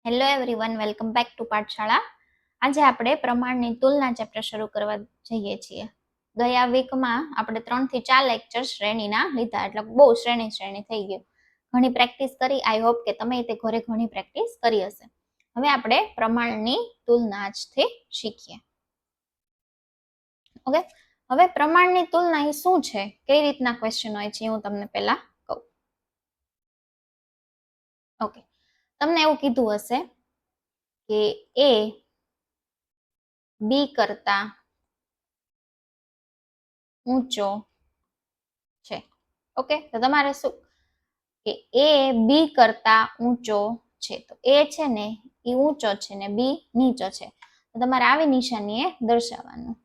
Hello everyone, welcome back to Pathshala. આજે આપણે પ્રમાણની તુલના ચેપ્ટર શરૂ કરવા જઈએ છીએ. ગયા વીકમાં આપણે 3 થી 4 લેક્ચર શ્રેણીના લીધા, એટલે બહુ શ્રેણી થઈ ગયું. ઘણી પ્રેક્ટિસ કરી. આઈ હોપ કે તમે તે ઘરે ઘણી પ્રેક્ટિસ કરી હશે. હવે આપણે પ્રમાણની તુલના આજથી શીખીએ. ઓકે, હવે પ્રમાણની તુલના એ શું છે, કઈ રીતના ક્વેશ્ચન હોય છે, હું તમને પહેલા કહું. ઓકે, તમને એવું કીધું હશે કે એ બી કરતા ઊંચો છે. ઓકે, તો તમારે શું કે એ બી કરતા ઊંચો છે, તો એ છે ને એ ઊંચો છે ને બી નીચો છે. તો તમારે આવી નિશાનીએ દર્શાવવાનું.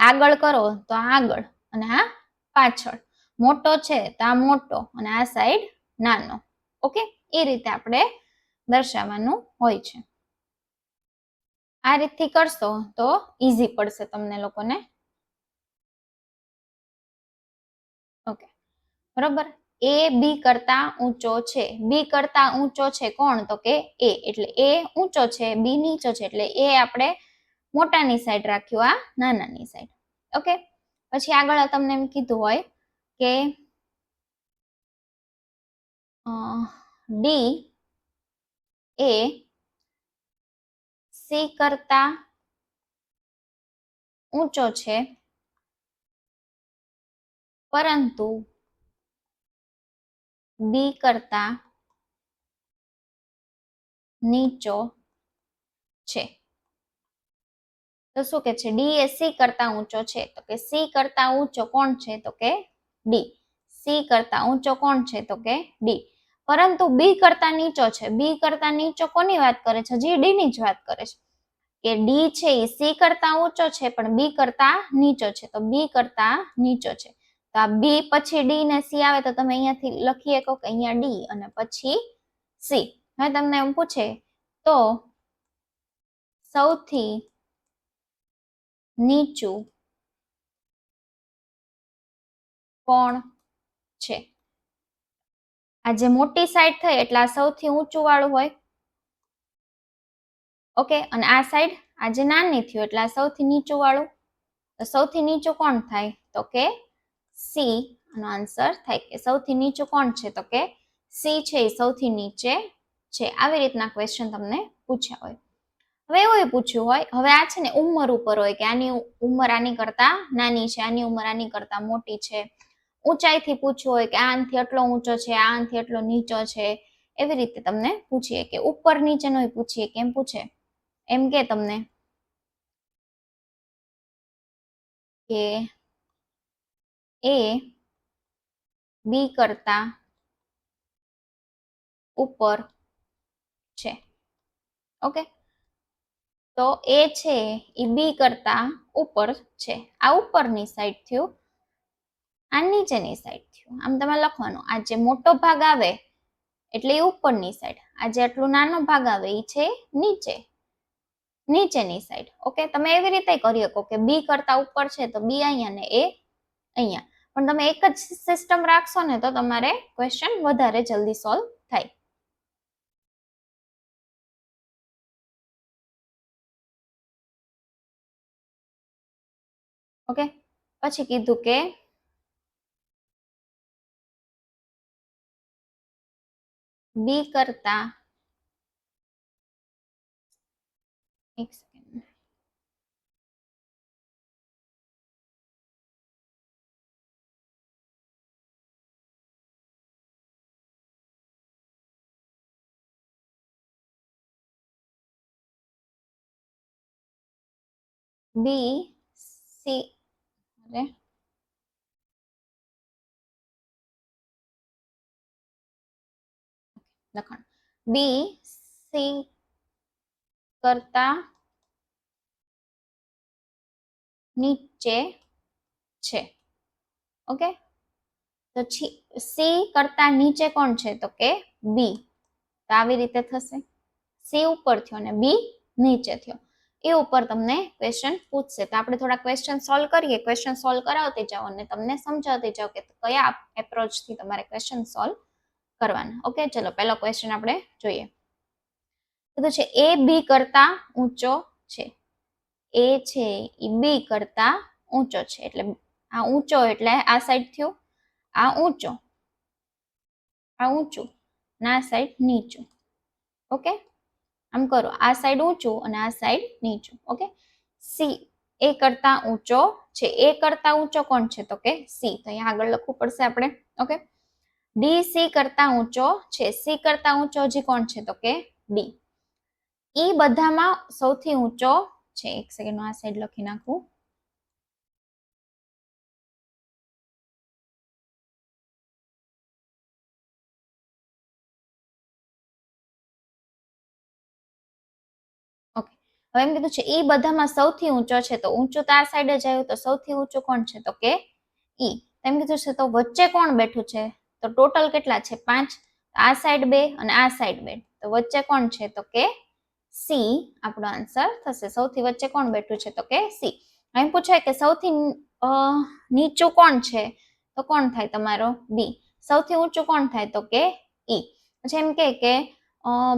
આગળ કરો તો આગળ અને આ પાછળ. મોટો છે તો આ મોટો અને આ સાઈડ નાનો. ઓકે, એ રીતે આપણે દર્શાવવાનું હોય છે. આ રીતથી કરશો તો ઈઝી પડશે તમને લોકોને. ઓકે, બરોબર. એ બી કરતા ઊંચો છે. બી કરતા ઊંચો છે કોણ? તો કે એ. એટલે એ ઊંચો છે, બી નીચો છે, એટલે એ આપણે મોટાની સાઈડ રાખ્યું, આ નાનાની સાઈડ. ઓકે, પછી આગળ તમને એમ કીધું હોય કે ડી એ સી કરતા ઊંચો છે, પરંતુ બી કરતા નીચો છે. તો શું કે છે? ડી એ સી કરતા ઊંચો છે. તો કે સી કરતા ઊંચો કોણ છે? તો કે ડી. સી કરતા ઊંચો કોણ છે? તો કે ડી. પરંતુ બી કરતા નીચો છે. બી કરતા નીચો કોની વાત કરે છે? હજી ડી ની જ વાત કરે છે. કે ડી છે એ સી કરતા ઊંચો છે, પણ બી કરતા નીચો છે. તો બી કરતા નીચો છે. તો આ બી પછી ડી ને સી આવે તો તમે અહીંયાથી લખી શકો કે અહીંયા ડી અને પછી સી. હવે તમને એમ પૂછે તો સૌથી નીચું કોણ છે? આ જે મોટી સાઈડ થઈ એટલે આ સૌથી ઊંચું વાળું હોય. ઓકે, અને આ સાઈડ આજે નાની થયું એટલે આ સૌથી નીચું વાળું. તો સૌથી નીચું કોણ થાય? તો કે સી. આનો આન્સર થાય કે સૌથી નીચું કોણ છે? તો કે સી છે એ સૌથી નીચે છે. આવી રીતના ક્વેશ્ચન તમને પૂછ્યા હોય. હવે એવું પૂછ્યું હોય, હવે આ છે ને ઉંમર ઉપર હોય કે આની ઉંમર આની કરતા નાની છે, આની ઉંમર આની કરતા મોટી છે. ઊંચાઈથી પૂછ્યું હોય કે આનાથી એટલો ઊંચો છે, આનાથી એટલો નીચો છે. એવી રીતે તમને પૂછીએ કે ઉપર નીચેનો પૂછીએ. કેમ પૂછે? એમ કે તમને કે એ બી કરતા ઉપર છે. ઓકે, તો એ છે એ બી કરતા ઉપર છે. આ ઉપરની સાઈડ થયું, આ નીચેની સાઈડ થયું. આમ તમે લખવાનું, આ જે મોટો ભાગ આવે એટલે એ ઉપરની સાઈડ, આ જે આટલું નાનો ભાગ આવે એ છે નીચેની સાઈડ. ઓકે, તમે એવી રીતે કરી શકો કે બી કરતા ઉપર છે તો બી અહીંયા ને એ અહીંયા. પણ તમે એક જ સિસ્ટમ રાખશો ને તો તમારે ક્વેશ્ચન વધારે જલ્દી સોલ્વ થાય. ઓકે, પછી કીધું કે બી કરતા એક સેકન્ડ, બી સી લખણ બી સી કરતા નીચે છે. ઓકે, તો સી કરતા નીચે કોણ છે? તો કે બી. તો આવી રીતે થશે, સી ઉપર થયો અને બી નીચે થયો. એ ઉપર તમને ક્વેશ્ચન પૂછશે. તો આપણે થોડા ક્વેશ્ચન સોલ્વ કરીએ. ક્વેશ્ચન સોલ્વ કરાવતી જાઓ અને તમને સમજાવતી જાઓ કે કયા એપ્રોચથી તમારે ક્વેશ્ચન સોલ્વ કરવાના. ઓકે, ચલો પહેલો ક્વેશ્ચન આપણે જોઈએ. કીધું છે એ બી કરતા ઊંચો છે. એ છે એ બી કરતા ઊંચો છે, એટલે આ ઊંચો એટલે આ સાઈડ થયું, આ ઊંચો, આ ઊંચું અને આ સાઈડ નીચું. ઓકે, આમ કરો, આ સાઈડ ઊંચું અને આ સાઈડ નીચું. ઓકે, સી એ કરતા ઊંચો છે. એ કરતા ઊંચો કોણ છે? તો કે સી. તો અહીંયા આગળ લખવું પડશે આપણે. ઓકે, ડી સી કરતા ઊંચો છે. સી કરતા ઊંચો હજી કોણ છે? તો કે ડી. ઈ બધામાં સૌથી ઊંચો છે. એક સેકન્ડ, આ સાઈડ લખી નાખું. ઓકે, હવે એમ કીધું છે ઈ બધામાં સૌથી ઊંચો છે, તો ઊંચું તો આ સાઈડ જ આવ્યું. તો સૌથી ઊંચું કોણ છે? તો કે ઈ. એમ કીધું છે તો વચ્ચે કોણ બેઠું છે? તો ટોટલ કેટલા છે? 5. આ સાઈડ 2 અને આ સાઈડ 2, તો વચ્ચે કોણ છે? તો કે સી આપણો આન્સર થશે. સૌથી વચ્ચે કોણ બેઠું છે? તો કે સી. એમ પૂછાય કે સૌથી નીચું કોણ છે? તો કોણ થાય તમારો? બી. સૌથી ઊંચું કોણ થાય? તો કે ઈ. પછી એમ કે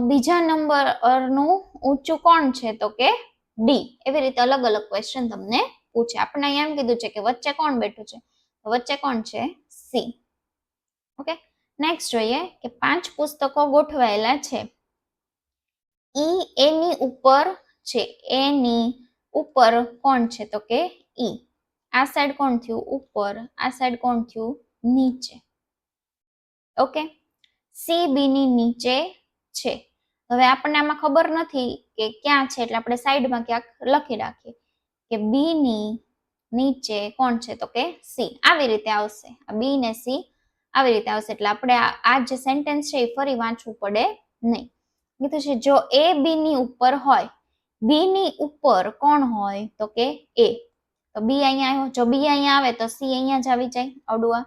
બીજા નંબર નું ઊંચું કોણ છે? તો કે ડી. એવી રીતે અલગ અલગ ક્વેશ્ચન તમને પૂછે. આપણે અહીંયા એમ કીધું છે કે વચ્ચે કોણ બેઠું છે? તો વચ્ચે કોણ છે? સી. ઓકે, નેક્સ્ટ જોઈએ કે 5 પુસ્તકો ગોઠવાયેલા છે. ઈ એની ઉપર છે. એની ઉપર કોણ છે? તો કે ઈ. આ સાઈડ કોણ થયું? ઉપર. આ સાઈડ કોણ થયું? નીચે. ઓકે, સી બી ની નીચે છે. હવે આપણને આમાં ખબર નથી કે ક્યાં છે, એટલે આપણે સાઈડમાં ક્યાંક લખી રાખીએ કે બી ની નીચે કોણ છે? તો કે સી. આવી રીતે આવશે. આ બી ને સી આવી રીતે આવશે. એટલે આપણે આ જે સેન્ટેન્સ છે એ ફરી વાંચવું પડે નહીં. કીધું છે જો એ બી ની ઉપર હોય, બી ની ઉપર કોણ હોય? તો કે એ. તો બી અહીંયા આવ્યો. જો બી અહીંયા આવે તો સી અહીંયા જ આવી જાય અડવા.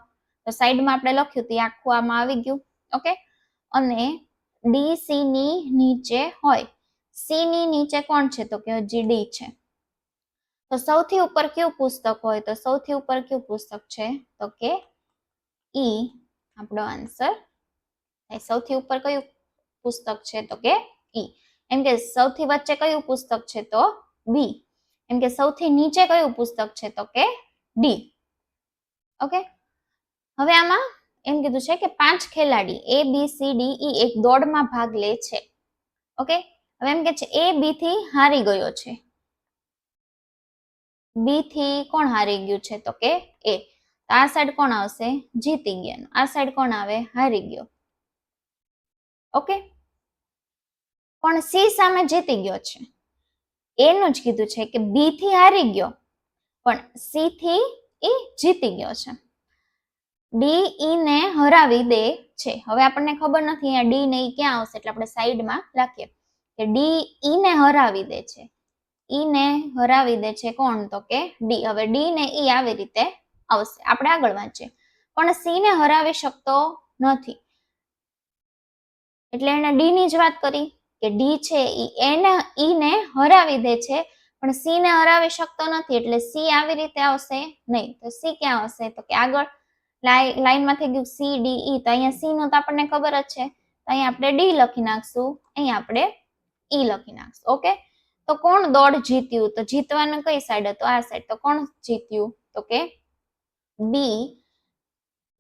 તો સાઈડમાં આપણે લખ્યું તો આખું આમાં આવી ગયું. ઓકે, અને ડી સી ની નીચે હોય. સી ની નીચે કોણ છે? તો કે હજી ડી છે. તો સૌથી ઉપર કયું પુસ્તક હોય? તો સૌથી ઉપર કયું પુસ્તક છે? તો કે ઈ આપણો આન્સર. સૌથી ઉપર કયું પુસ્તક છે? તો કે ઈ. એમ કે સૌથી વચ્ચે કયું પુસ્તક છે? તો બી. એમ કે સૌથી નીચે કયું પુસ્તક છે? તો કે ડી. ઓકે, હવે આમાં એમ કીધું છે કે 5 ખેલાડી એ બી સી ડી ઈ એક દોડમાં ભાગ લે છે. ઓકે, હવે એમ કે છે એ બી થી હારી ગયો છે. બી થી કોણ હારી ગયું છે? તો કે એ. આ સાઈડ કોણ આવશે? જીતી ગયા. આ સાઈડ કોણ આવે? હારી ગયો. ઓકે, પણ સી સામે જીતી ગયો છે. એનું જ કીધું છે કે બી થી હારી ગયો, પણ સી થી એ જીતી ગયો છે. ડી ઈ ને હરાવી દે છે. હવે આપણને ખબર નથી અહીંયા ડી ને ઈ ક્યાં આવશે, એટલે આપણે સાઈડમાં લખીએ કે ડી ઈ ને હરાવી દે છે. ઈ ને હરાવી દે છે કોણ? તો કે ડી. હવે ડી ને ઈ આવી રીતે આવશે. આપણે આગળ વાંચીએ. પણ સી ને હરાવી શકતો નથી, એટલે એને ડી ની જ વાત કરી કે ડી છે ઈ ને હરાવી દે છે, પણ સી ને હરાવી શકતો નથી, એટલે સી આવી રીતે આવશે નહીં. તો સી ક્યાં આવશે? તો કે આગળ લાઈનમાં થઈ ગયું સી ડી ઈ. તો અહીંયા સી નું તો આપણને ખબર જ છે, તો અહીંયા આપણે ડી લખી નાખશું, અહીંયા આપણે ઈ લખી નાખશું. ઓકે, તો કોણ દોડ જીત્યું? તો જીતવાનું કઈ સાઈડ હતું? આ સાઈડ. તો કોણ જીત્યું? તો કે બી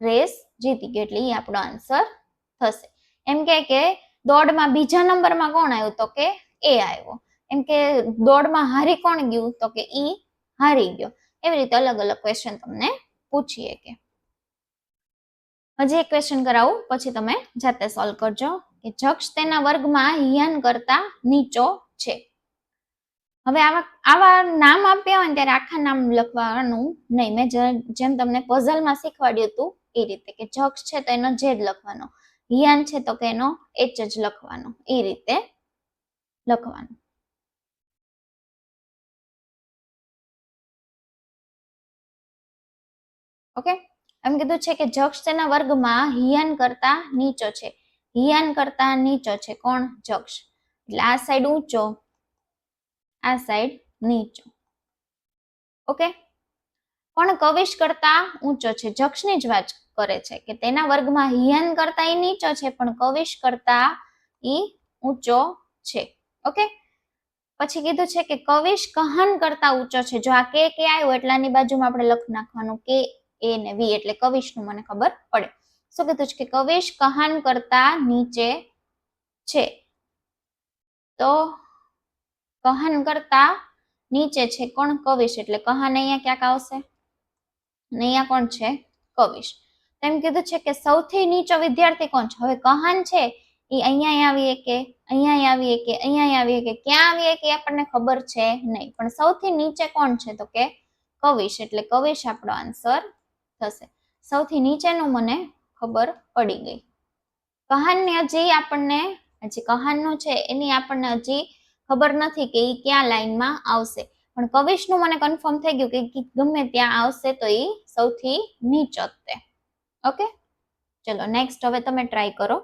રેસ જીતી ગયો, એટલે ઈ આપણો આન્સર થશે. એમ કે દોડમાં બીજા નંબરમાં કોણ આવ્યું? તો કે એ આવ્યો. એમ કે દોડમાં હારી કોણ ગયું? તો કે ઈ હારી ગયો. એવી રીતે અલગ અલગ ક્વેશ્ચન તમને પૂછીએ. કે હજી એક ક્વેશ્ચન કરાવું, પછી તમે જાતે સોલ્વ કરજો. કે જક્ષ તેના વર્ગમાં હિયાન કરતા નીચો છે. હવે આવા નામ આપ્યા હોય ને ત્યારે આખા નામ લખવાનું નહીં. મેં જેમ તમને પઝલમાં શીખવાડ્યું હતું એ રીતે કે જક્ષ છે તો એનો જે જ લખવાનો, હિયાન છે તો કે એનો એચ જ લખવાનો, એ રીતે લખવાનું. ઓકે, એમ કીધું છે કે જક્ષ તેના વર્ગમાં હિયાન કરતા નીચો છે. હિયાન કરતા નીચો છે કોણ? જક્ષ. એટલે આ સાઈડ ઊંચો, આ સાઈડ નીચો. ઓકે, પણ કવિશ કરતા ઊંચો છે. જક્ષની જ વાત કરે છે કે તેના વર્ગમાં હિયાન કરતા એ નીચો છે, પણ કવિશ કરતા ઈ ઊંચો છે. ઓકે, પછી કીધું છે કે કવિશ કહન કરતા ઊંચો છે. જો આ કે આવ્યો એટલે આની બાજુમાં આપણે લખી નાખવાનું કે એ ને વી એટલે કવિશનું મને ખબર પડે. શું કીધું છે કે કવિશ કહન કરતા નીચે છે. તો કહન કરતા નીચે છે કોણ? કવિશ. એટલે કહન અહીંયા ક્યાંક આવશે, અહીંયા કોણ છે? કવિશ. તેમ કીધું છે કે સૌથી નીચો વિદ્યાર્થી કોણ છે? હવે કહન છે એ અહીંયા આવીએ કે અહીંયા આવીએ કે અહીંયા આવીએ કે ક્યાં આવીએ કે આપણને ખબર છે નહીં, પણ સૌથી નીચે કોણ છે? તો કે કવિશ. એટલે કવિશ આપણો આન્સર થશે. સૌથી નીચેનું મને ખબર પડી ગઈ. કહાનની હજી આપણને હજી કહાનનું છે એની આપણને હજી ખબર નથી કે એ ક્યાં લાઈનમાં આવશે, પણ કવિશનું મને કન્ફર્મ થઈ ગયું કે ગમે ત્યાં આવશે તો એ સૌથી નીચો તે. ઓકે, ચલો નેક્સ્ટ હવે તમે ટ્રાય કરો.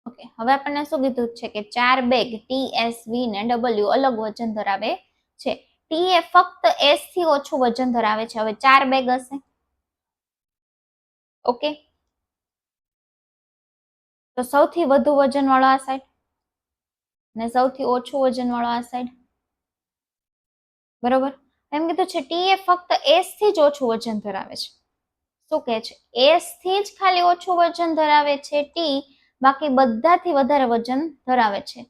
ઓકે, હવે આપણને શું કીધું છે કે 4 બેગ ટી, એસ, વી ને ડબલ્યુ અલગ વજન ધરાવે છે. ટી એ ફક્ત એસ થી ઓછું વજન ધરાવે છે. હવે 4 બેગ હશે. ઓકે, તો સૌથી વધુ વજન વાળો આ સાઈડ ને સૌથી ઓછું વજન વાળો આ સાઈડ. બરોબર, એમ કીધું છે ટી એ ફક્ત એસ થી જ ઓછું વજન ધરાવે છે. શું કહે છે? એસ થી જ ખાલી ઓછું વજન ધરાવે છે ટી, બાકી બધાથી વધારે વજન ધરાવે છે.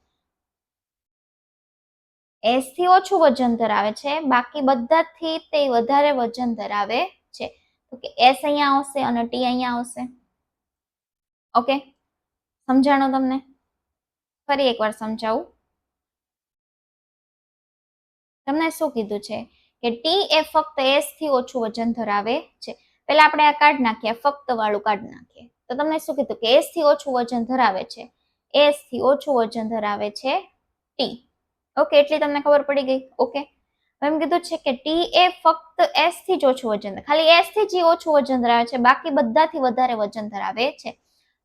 એસ થી ઓછું વજન ધરાવે છે, બાકી બધાથી તે વધારે વજન ધરાવે છે. તો કે એસ અહીંયા આવશે અને ટી અહીંયા આવશે. ઓકે, સમજાણો તમને? ફરી એકવાર સમજાવું. તમને શું કીધું છે કે ટી એ ફક્ત એસ થી ઓછું વજન ધરાવે છે. પેલા આપણે આ કાઢ નાખીએ, ફક્ત વાળું કાઢ નાખીએ. તો તમને શું કીધું કે એસ થી ઓછું વજન ધરાવે છે. એસ થી ઓછું વજન ધરાવે છે ટી. ઓકે, એટલી તમને ખબર પડી ગઈ. ઓકે, એમ કીધું છે કે ટી એ ફક્ત એસ થી જ ઓછું વજન, ખાલી એસ થી જ ઓછું વજન ધરાવે છે, બાકી બધાથી વધારે વજન ધરાવે છે.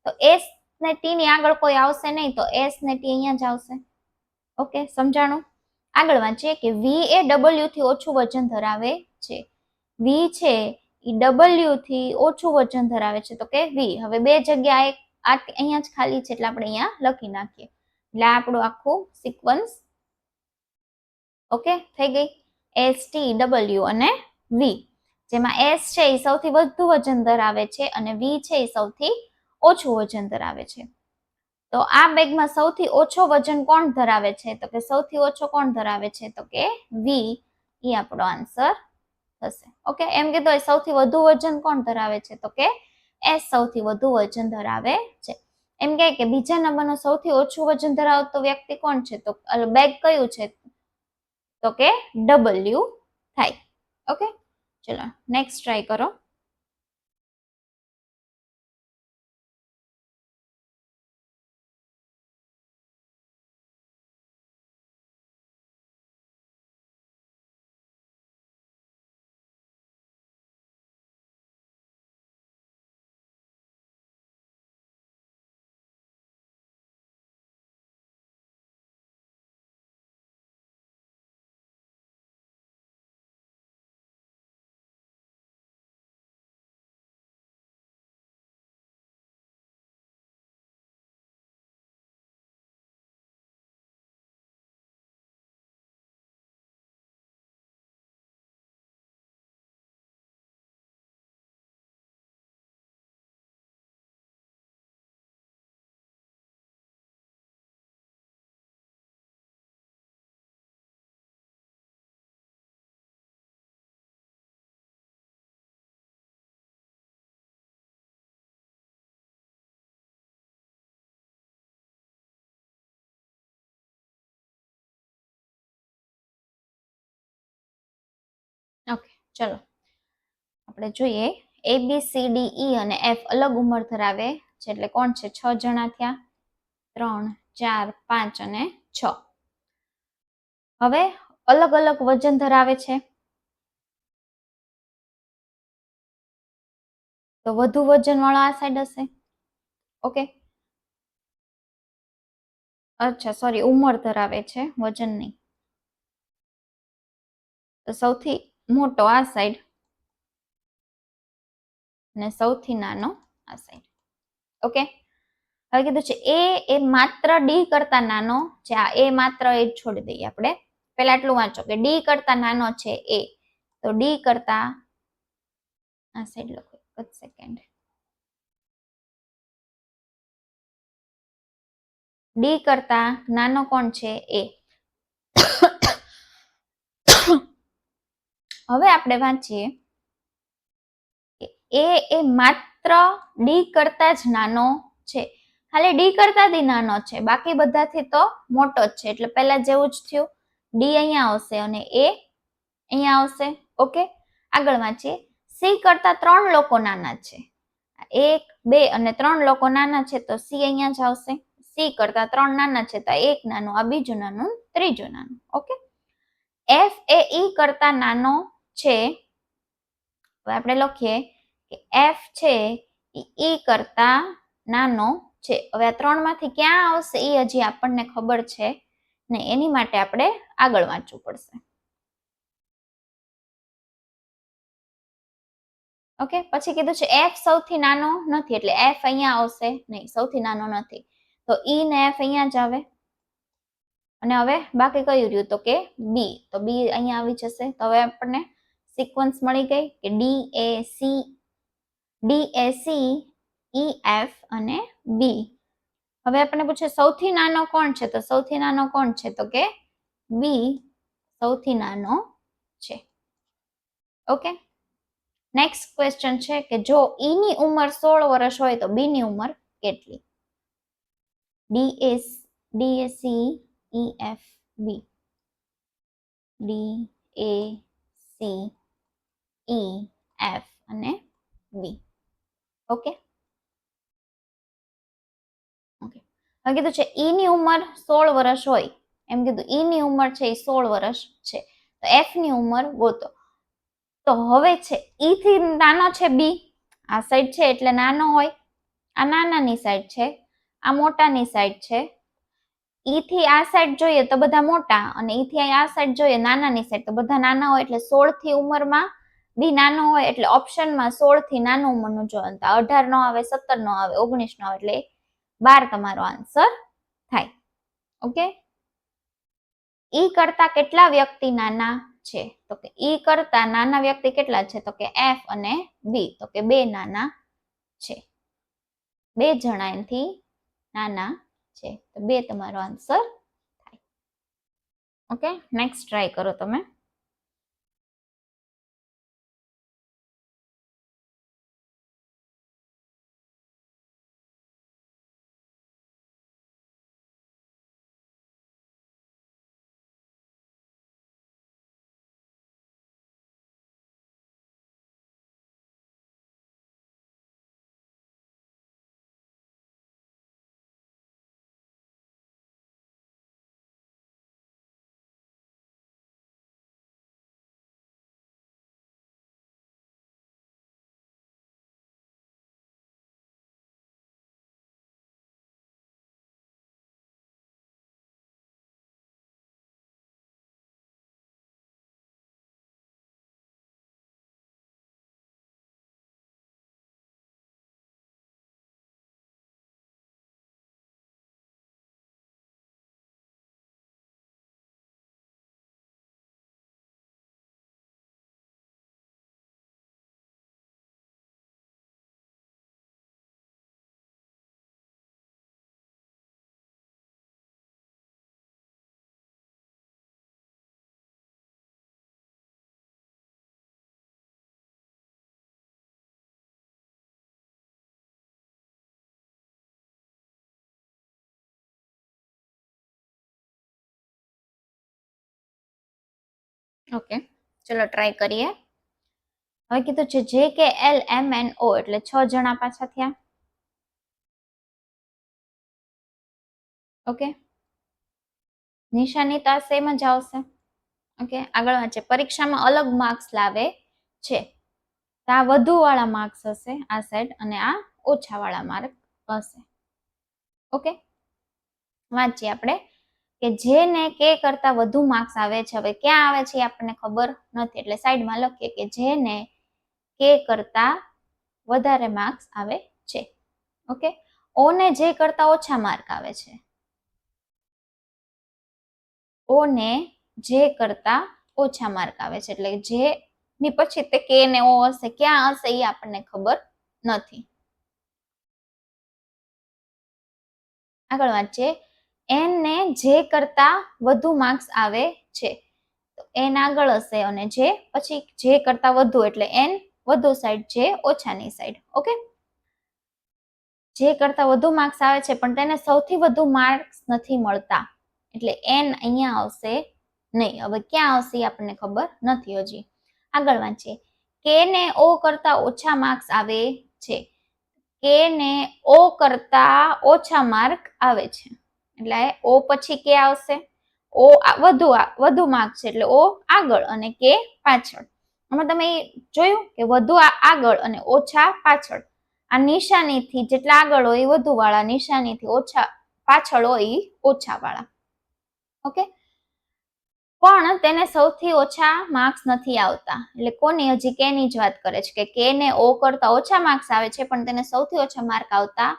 તો એસ ને ટી ની આગળ કોઈ આવશે નહીં, તો એસ ને ટી અહીંયા જ આવશે. ઓકે, સમજાણું? આગળ વાંચીએ કે વી એ ડબલ્યુ થી ઓછું વજન ધરાવે છે. વી છે એ ડબલ્યુ થી ઓછું વજન ધરાવે છે. તો કે વી. હવે બે જગ્યાએ અહીંયા જ ખાલી છે એટલે આપણે અહીંયા લખી નાખીએ. એટલે આપણું આખું સિક્વન્સ ઓકે થઈ ગઈ. એસ, ટી, ડબલ્યુ અને વી, જેમાં એસ છે એ સૌથી વધુ વજન ધરાવે છે અને વી છે એ સૌથી ઓછું વજન ધરાવે છે. તો આ બેગમાં સૌથી ઓછો વજન કોણ ધરાવે છે? તો કે સૌથી ઓછો કોણ ધરાવે છે? તો કે વી. એ આપણો આન્સર થશે. ઓકે, એમ કીધું સૌથી વધુ વજન કોણ ધરાવે છે? તો કે એસ સૌથી વધુ વજન ધરાવે છે. એમ કે બીજા નંબરનું સૌથી ઓછું વજન ધરાવતો વ્યક્તિ કોણ છે? તો બેગ કયું છે? તો કે ડબલ્યુ થાય. ઓકે, ચલો નેક્સ્ટ ટ્રાય કરો. ચલો આપણે જોઈએ ABCDE અને F અલગ ઉંમર ધરાવે છે એટલે કોણ છે 6 જણા થયા 3 4 5 અને 6 હવે અલગ અલગ વજન ધરાવે છે તો વધુ વજન વાળો આ સાઈડ હશે ઓકે અચ્છા સોરી ઉંમર ધરાવે છે વજન નહીં તો સૌથી મોટો આ સાઈડ અને સૌથી નાનો આ સાઈડ ઓકે હવે કીધું છે એ માત્ર ડી કરતા નાનો છે આ એ માત્ર એ છોડી દઈએ આપણે પેલા એટલું વાંચો કે ડી કરતા નાનો છે એ તો ડી કરતા આ સાઈડ લખો એક સેકન્ડ ડી કરતા નાનો કોણ છે એ હવે આપણે વાંચીએ એ માત્ર ડી કરતા જ નાનો છે ખાલી ડી કરતા જ નાનો છે બાકી બધાથી તો મોટો જ છે એટલે પહેલા જેવું જ થયું ડી અહીંયા આવશે અને એ અહીંયા આવશે ઓકે આગળ વાંચીએ સી કરતા 3 લોકો નાના છે 1 2 અને 3 લોકો નાના છે તો સી અહીંયા જ આવશે સી કરતા 3 નાના છે તો એક નાનું આ બીજું નાનું ત્રીજું નાનું ઓકે એફ એ ઈ કરતા નાનો છે હવે આપણે લખીએ કે એફ છે ઈ કરતા નાનો છે હવે આ 3 માંથી ક્યાં આવશે એ હજી આપણને ખબર છે ને એની માટે આપણે આગળ વાંચવું પડશે ઓકે પછી કીધું છે એફ સૌથી નાનો નથી એટલે એફ અહીંયા આવશે નહીં સૌથી નાનો નથી તો ઈ ને એફ અહીંયા જ આવે અને હવે બાકી કયું રહ્યું તો કે બી તો બી અહીંયા આવી જશે તો હવે આપણને સિક્વન્સ મળી ગઈ કે D A C E F અને બી હવે આપણને પૂછે સૌથી નાનો કોણ છે તો સૌથી નાનો કોણ છે તો કે બી સૌથી નાનો છે ઓકે નેક્સ્ટ ક્વેશ્ચન છે કે જો ઈ ની ઉંમર 16 વર્ષ હોય તો બી ની ઉંમર કેટલી D A C E F B D A C E F અને બી ઓકે ઓકે હવે કીધું છે ઈ ની ઉંમર 16 વર્ષ હોય એમ કીધું ઈ ની ઉંમર છે એ 16 વર્ષ છે તો એફ ની ઉંમર ગોતો તો હવે છે ઈ થી નાનો છે બી આ સાઈડ છે એટલે નાનો હોય આ નાનાની સાઈડ છે આ મોટાની સાઈડ છે ઈ થી આ સાઈડ જોઈએ તો બધા મોટા અને ઈ થી આ સાઈડ જોઈએ નાનાની સાઈડ તો બધા નાના હોય એટલે 16 થી ઉંમરમાં બી નાનો હોય એટલે ઓપ્શનમાં 16 થી નાનો ઉંમરનું જોવાનું 18 નો આવે 17 નો આવે 19 નો આવે એટલે 12 તમારો આન્સર થાય ઓકે ઈ કરતા કેટલા વ્યક્તિ નાના છે તો કે ઈ કરતા નાના વ્યક્તિ કેટલા છે તો કે એફ અને બી તો કે 2 નાના છે 2 જણા એનાથી નાના છે તો 2 તમારો આન્સર થાય ઓકે નેક્સ્ટ ટ્રાય કરો તમે ઓકે ચલો ટ્રાય કરીએ હવે કીધું છે જે કે એલ એમ એન ઓ એટલે 6 જણા પાછા થયા. ઓકે, નિશાની તો આ સેમ જ આવશે. ઓકે, આગળ વાંચે. પરીક્ષામાં અલગ માર્ક્સ લાવે છે. તો આ વધુ વાળા માર્ક્સ હશે આ સાઈડ અને આ ઓછા વાળા માર્ક હશે. ઓકે, વાંચીએ આપણે કે જેને કે કરતા વધુ માર્ક્સ આવે છે. હવે ક્યાં આવે છે આપણને ખબર નથી એટલે સાઈડમાં લખીએ કે જેને કે કરતા વધારે માર્ક્સ આવે છે. ઓકે, ઓ ને જે કરતા ઓછા માર્ક આવે છે. ઓ ને જે કરતા ઓછા માર્ક આવે છે એટલે જે ની પછી તે કે ને ઓ હશે, ક્યાં હશે એ આપણને ખબર નથી. આગળ વાંચીએ. એન ને જે કરતા વધુ માર્ક્સ આવે છે. તો એન આગળ હશે અને જે પછી જે કરતા વધુ એટલે એન વધુ સાઈડ, જે ઓછાની સાઈડ. ઓકે, જે કરતા વધુ માર્ક્સ આવે છે પણ તેને સૌથી વધુ માર્ક્સ નથી મળતા એટલે એન અહીંયા આવશે નહીં. હવે ક્યાં આવશે આપણને ખબર નથી હજી. આગળ વાંચીએ. કે ને ઓ કરતા ઓછા માર્ક્સ આવે છે. કે ને ઓ કરતા ઓછા માર્ક આવે છે એટલે ઓ પછી કે આવશે. ઓ વધુ માર્ક છે એટલે ઓ આગળ અને કે પાછળ. આમાં તમે જોયું કે વધુ આગળ અને ઓછા પાછળ. આ નિશાનીથી જેટલા આગળ હોય એ વધુ વાળા, નિશાનીથી ઓછા પાછળ હોય એ ઓછા વાળા. ઓકે, પણ તેને સૌથી ઓછા માર્ક્સ નથી આવતા એટલે કોની? હજી કે ની જ વાત કરે છે કે કે ને ઓ કરતા ઓછા માર્ક્સ આવે છે પણ તેને સૌથી ઓછા માર્ક આવતા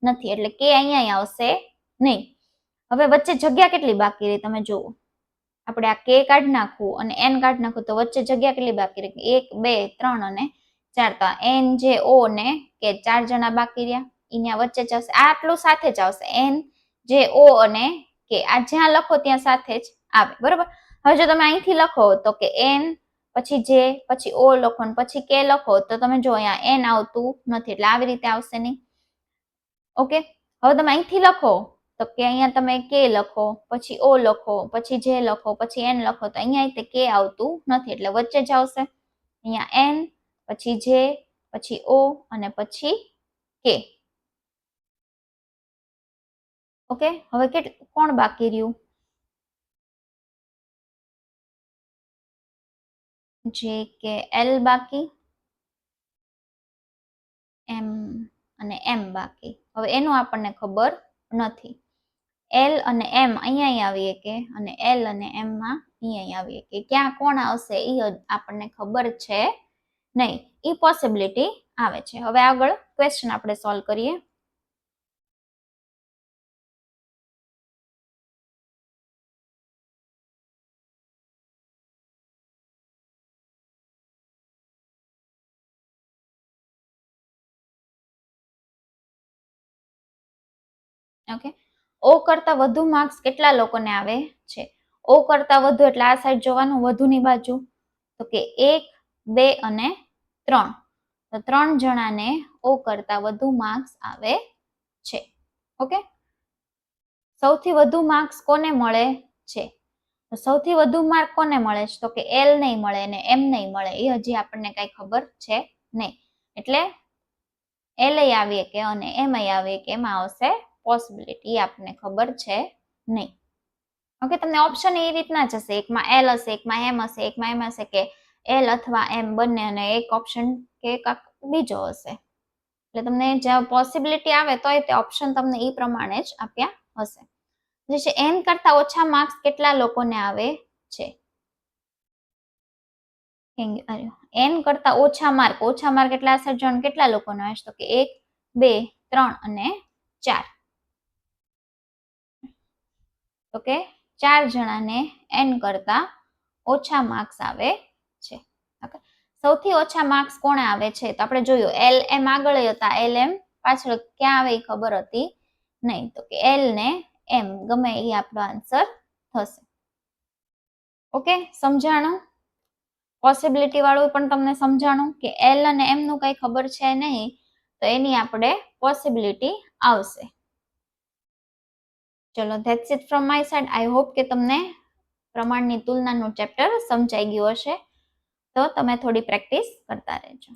નથી એટલે કે અહીંયા આવશે નહીં. હવે વચ્ચે જગ્યા કેટલી બાકી રહી તમે જુઓ. આપણે આ કે કાઢી નાખવું અને એન કાઢી નાખવું તો વચ્ચે જગ્યા કેટલી બાકી રહી? 1 2 3 અને 4. તો એન જે ઓ ને કે 4 જણા બાકી રહ્યા. અહીંયા વચ્ચે જ આવશે. આટલું સાથે જ આવશે. એન જે ઓ અને કે આ જ્યાં લખો ત્યાં સાથે જ આવે. બરોબર, હવે જો તમે અહીંથી લખો તો કે એન પછી જે પછી ઓ લખો ને પછી કે લખો તો તમે જો અહીંયા એન આવતું નથી એટલે આવી રીતે આવશે નહીં. ઓકે, હવે તમે અહીંથી લખો તો કે અહીંયા તમે કે લખો પછી ઓ લખો પછી જે લખો પછી એન લખો તો અહીંયા તે કે આવતું નથી એટલે વચ્ચે જ આવશે. અહીંયા એન પછી જે પછી ઓ અને પછી કે. ઓકે, હવે કોણ બાકી રહ્યું? જે કે એલ બાકી, એમ અને એમ બાકી. હવે એનું આપણને ખબર નથી. એલ અને એમ અહીંયા આવીએ કે અને એલ અને એમ માં અહીંયા આવીએ કે ક્યાં કોણ આવશે એ આપણને ખબર છે નહીં. એ પોસિબિલિટી આવે છે. હવે આગળ ક્વેશ્ચન આપણે સોલ્વ કરીએ. ઓકે, ઓ કરતા વધુ માર્ક્સ કેટલા લોકોને આવે છે? ઓ કરતા વધુ એટલે આ સાઈડ જોવાનું, વધુની બાજુ. તો કે 1 2 અને 3. તો 3 જણાને ઓ કરતા વધુ માર્ક્સ આવે છે. ઓકે, સૌથી વધુ માર્ક્સ કોને મળે છે? તો સૌથી વધુ માર્ક કોને મળે છે? તો કે એલ નહીં મળે ને એમ નહીં મળે. એ હજી આપણને કઈ ખબર છે નહીં એટલે એલ આવીએ કે અને એમ આવીએ કે એમાં આવશે પોસિબિલિટી. આપણને ખબર છે નહીં. ઓકે, તમને ઓપ્શન એ રીતના જ હશે. એકમાં એલ હશે, એકમાં એમ હશે, એકમાં એમ હશે કે એલ અથવા એમ બંને અને એક ઓપ્શન કે કાંક બીજો હશે. એટલે તમને જ્યાં પોસિબિલિટી આવે તોય તે ઓપ્શન તમને એ પ્રમાણે જ આપ્યા હશે. જે છે એન કરતા ઓછા માર્ક્સ કેટલા લોકોને આવે છે? એન કરતા ઓછા માર્ક એટલે આ સર્જન કેટલા લોકોને આવે છે? તો કે 1 2 3 અને 4. તો કે 4 જણાને એન કરતા ઓછા માર્ક્સ આવે છે. સૌથી ઓછા માર્ક્સ કોને આવે છે? તો આપણે જોયું એલ એમ આગળ હતા, એલ એમ પાછળ ક્યાં આવે એ ખબર હતી નહીં. તો કે એલ ને એમ ગમે એ આપણો આન્સર થશે. ઓકે, સમજાણું? પોસિબિલિટી વાળું પણ તમને સમજાણું કે એલ અને એમ નું કઈ ખબર છે નહીં તો એની આપણે પોસિબિલિટી આવશે. ચલો, that's it from my side. I hope કે તમને પ્રમાણની તુલનાનું ચેપ્ટર સમજાઈ ગયું હશે. તો તમે થોડી પ્રેક્ટિસ કરતા રહેજો.